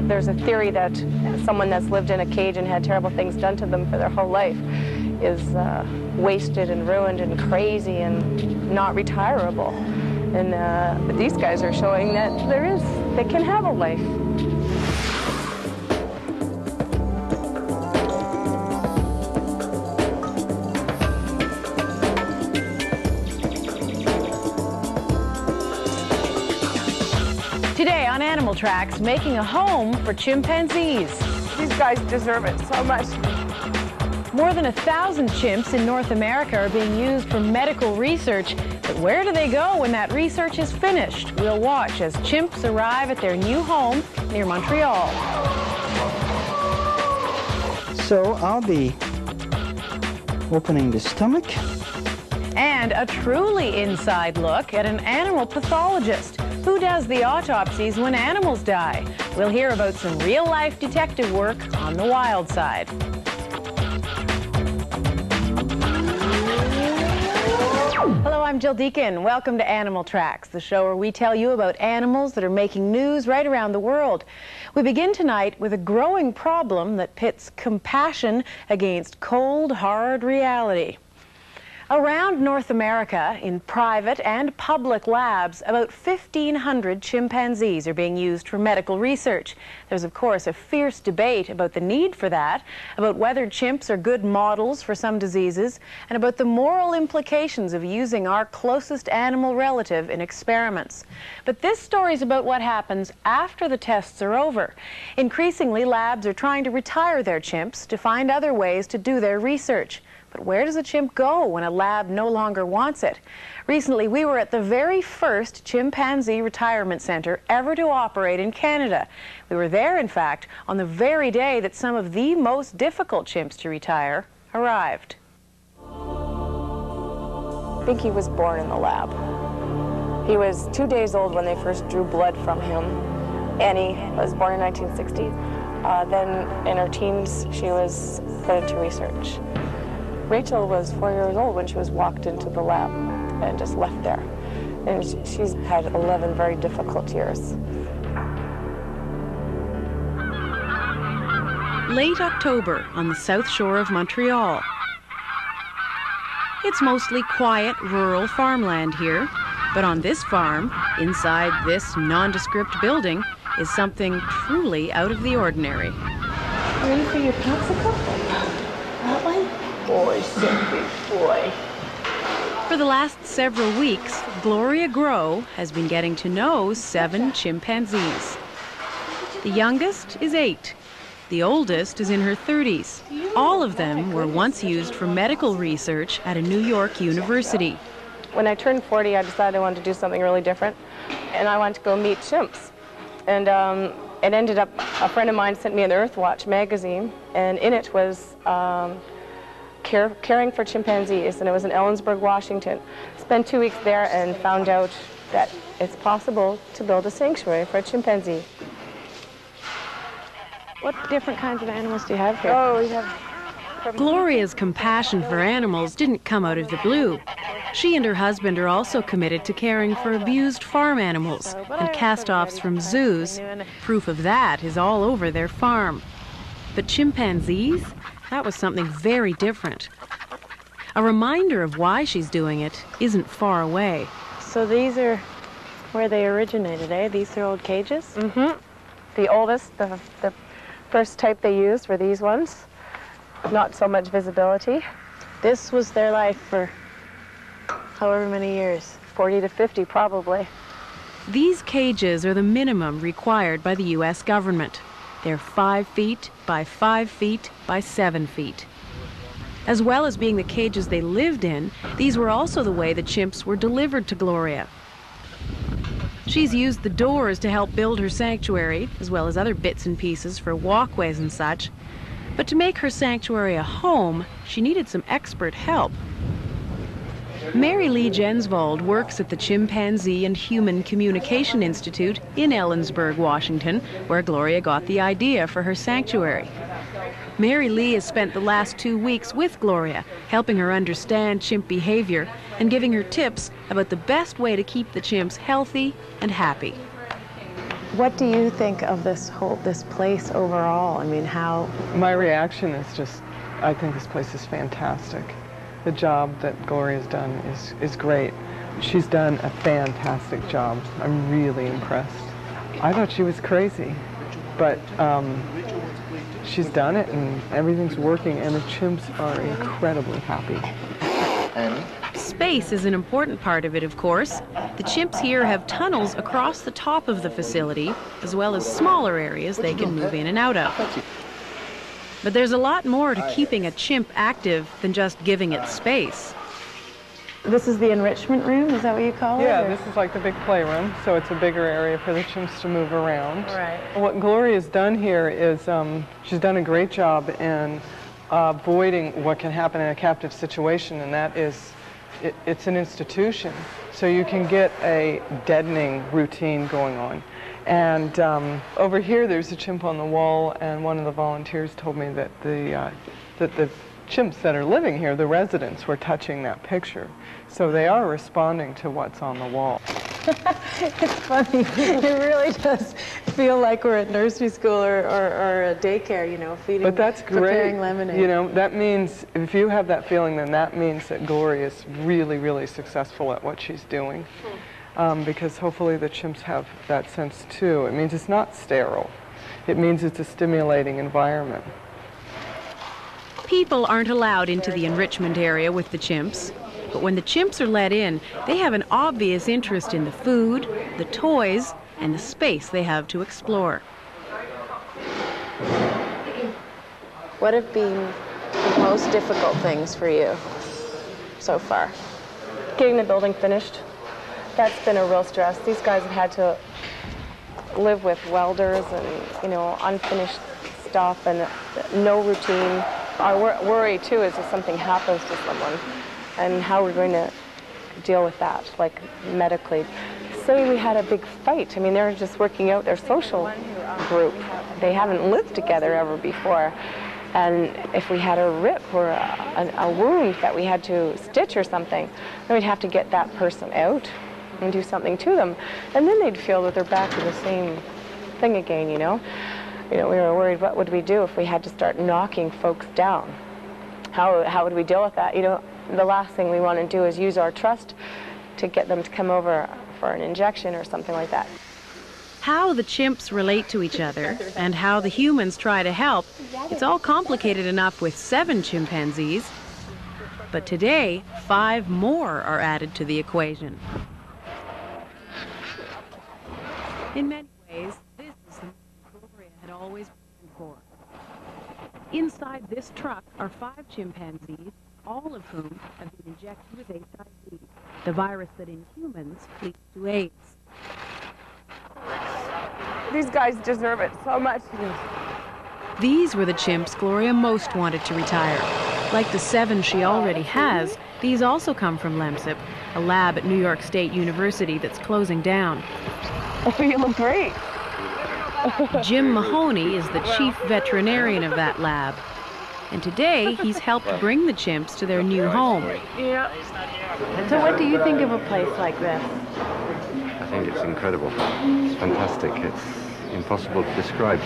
There's a theory that someone that's lived in a cage and had terrible things done to them for their whole life is wasted and ruined and crazy and not retirable. And these guys are showing that they can have a life. Today on Animal Tracks, making a home for chimpanzees. These guys deserve it so much. More than 1,000 chimps in North America are being used for medical research. But where do they go when that research is finished? We'll watch as chimps arrive at their new home near Montreal. So I'll be opening the stomach. And a truly inside look at an animal pathologist. Who does the autopsies when animals die? We'll hear about some real-life detective work on the wild side. Hello, I'm Jill Deacon. Welcome to Animal Tracks, the show where we tell you about animals that are making news right around the world. We begin tonight with a growing problem that pits compassion against cold, hard reality. Around North America, in private and public labs, about 1,500 chimpanzees are being used for medical research. There's, of course, a fierce debate about the need for that, about whether chimps are good models for some diseases, and about the moral implications of using our closest animal relative in experiments. But this story is about what happens after the tests are over. Increasingly, labs are trying to retire their chimps to find other ways to do their research. But where does a chimp go when a lab no longer wants it? Recently, we were at the very first chimpanzee retirement center ever to operate in Canada. We were there, in fact, on the very day that some of the most difficult chimps to retire arrived. I think he was born in the lab. He was 2 days old when they first drew blood from him. Annie was born in 1960. Then in her teens, she was put into research. Rachel was 4 years old when she was walked into the lab and just left there. And she's had 11 very difficult years. Late October on the south shore of Montreal. It's mostly quiet, rural farmland here. But on this farm, inside this nondescript building, is something truly out of the ordinary. Ready for your popsicle? That one? Boy, so big boy. For the last several weeks, Gloria Grow has been getting to know 7 chimpanzees. The youngest is 8. The oldest is in her 30s. All of them were once used for medical research at a New York university. When I turned 40, I decided I wanted to do something really different, and I wanted to go meet chimps. And it ended up, a friend of mine sent me an Earthwatch magazine, and in it was caring for chimpanzees, and it was in Ellensburg, Washington. Spent 2 weeks there and found out that it's possible to build a sanctuary for a chimpanzee. What different kinds of animals do you have here? Oh, we have... Gloria's compassion for animals didn't come out of the blue. She and her husband are also committed to caring for abused farm animals and cast-offs from zoos. Proof of that is all over their farm. But chimpanzees? That was something very different. A reminder of why she's doing it isn't far away. So these are where they originated, eh? These are old cages? Mm-hmm. The oldest, the first type they used were these ones. Not so much visibility. This was their life for however many years, 40 to 50 probably. These cages are the minimum required by the U.S. government. They're 5 feet by 5 feet by 7 feet. As well as being the cages they lived in, these were also the way the chimps were delivered to Gloria. She's used the doors to help build her sanctuary, as well as other bits and pieces for walkways and such. But to make her sanctuary a home, she needed some expert help. Mary Lee Jensvold works at the Chimpanzee and Human Communication Institute in Ellensburg, Washington, where Gloria got the idea for her sanctuary. Mary Lee has spent the last 2 weeks with Gloria, helping her understand chimp behavior and giving her tips about the best way to keep the chimps healthy and happy. What do you think of this place overall? I mean, how? My reaction is just, I think this place is fantastic. The job that Gloria's done is great. She's done a fantastic job. I'm really impressed. I thought she was crazy, but she's done it and everything's working, and the chimps are incredibly happy. Space is an important part of it, of course. The chimps here have tunnels across the top of the facility, as well as smaller areas they can move in and out of. But there's a lot more to keeping a chimp active than just giving it space. This is the enrichment room, is that what you call it? Yeah, this is like the big playroom, so it's a bigger area for the chimps to move around. Right. What Gloria's done here is she's done a great job in avoiding what can happen in a captive situation, and that is it's an institution, so you can get a deadening routine going on. And over here there's a chimp on the wall, and one of the volunteers told me that the chimps that are living here, the residents, were touching that picture. So they are responding to what's on the wall. It's funny. It really does feel like we're at nursery school or a daycare, you know, feeding, but that's great. Preparing lemonade. You know, that means, if you have that feeling, then that means that Gloria is really, really successful at what she's doing. Because hopefully the chimps have that sense too. It means it's not sterile. It means it's a stimulating environment. People aren't allowed into the enrichment area with the chimps. But when the chimps are let in, they have an obvious interest in the food, the toys, and the space they have to explore. What have been the most difficult things for you so far? Getting the building finished. That's been a real stress. These guys have had to live with welders and, you know, unfinished stuff and no routine. Our worry, too, is if something happens to someone and how we're going to deal with that, like medically. Say we had a big fight. I mean, they're just working out their social group. They haven't lived together ever before. And if we had a rip or a wound that we had to stitch or something, then we'd have to get that person out and do something to them. And then they'd feel that they're back to the same thing again, you know? You know, we were worried, what would we do if we had to start knocking folks down? How would we deal with that? You know, the last thing we want to do is use our trust to get them to come over for an injection or something like that. How the chimps relate to each other and how the humans try to help, it's all complicated enough with 7 chimpanzees. But today, 5 more are added to the equation. In many ways, this is the Gloria had always been for. Inside this truck are 5 chimpanzees, all of whom have been injected with HIV, the virus that in humans leads to AIDS. These guys deserve it so much. These were the chimps Gloria most wanted to retire. Like the 7 she already has, these also come from LEMSIP, a lab at New York State University that's closing down. You look great. Jim Mahoney is the chief veterinarian of that lab. And today, he's helped bring the chimps to their new home. Yeah. So what do you think of a place like this? I think it's incredible. It's fantastic. It's impossible to describe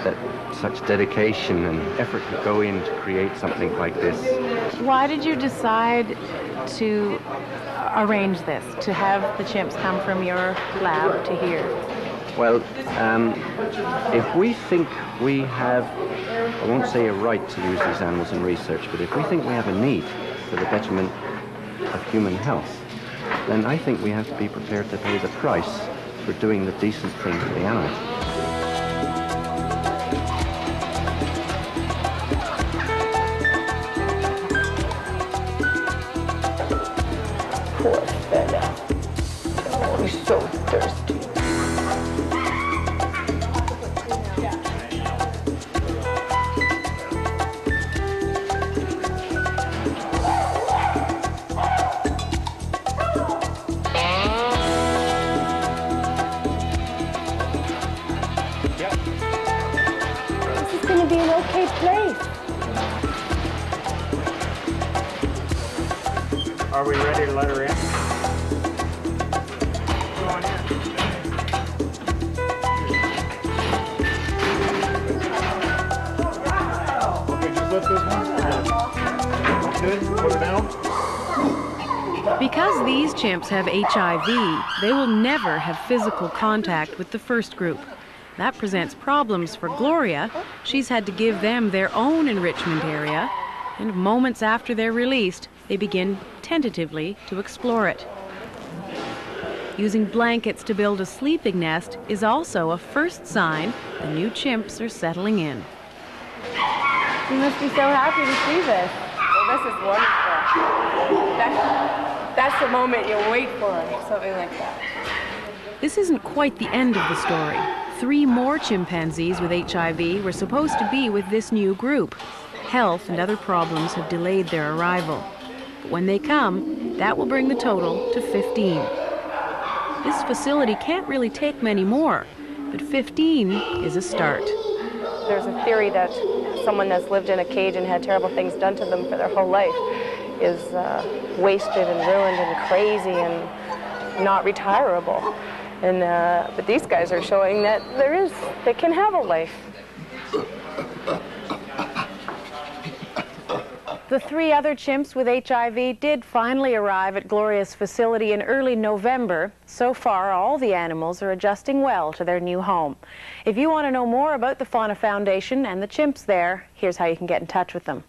that such dedication and effort to go in to create something like this. Why did you decide to arrange this, to have the chimps come from your lab to here? Well, if we think we have, I won't say a right to use these animals in research, but if we think we have a need for the betterment of human health, then I think we have to be prepared to pay the price for doing the decent thing for the animals. Poor fella. Oh, he's so thirsty. This is going to be an okay place. Are we ready to let her in? Good. Put her down. Because these chimps have HIV, they will never have physical contact with the first group. That presents problems for Gloria. She's had to give them their own enrichment area, and moments after they're released, they begin tentatively to explore it. Using blankets to build a sleeping nest is also a first sign the new chimps are settling in. You must be so happy to see this. Well, this is wonderful. That's the moment you wait for, something like that. This isn't quite the end of the story. 3 more chimpanzees with HIV were supposed to be with this new group. Health and other problems have delayed their arrival. But when they come, that will bring the total to 15. This facility can't really take many more, but 15 is a start. There's a theory that someone that's lived in a cage and had terrible things done to them for their whole life is wasted and ruined and crazy and not retirable. And but these guys are showing that they can have a life. The 3 other chimps with HIV did finally arrive at Gloria's facility in early November. So far, all the animals are adjusting well to their new home. If you want to know more about the Fauna Foundation and the chimps there, here's how you can get in touch with them.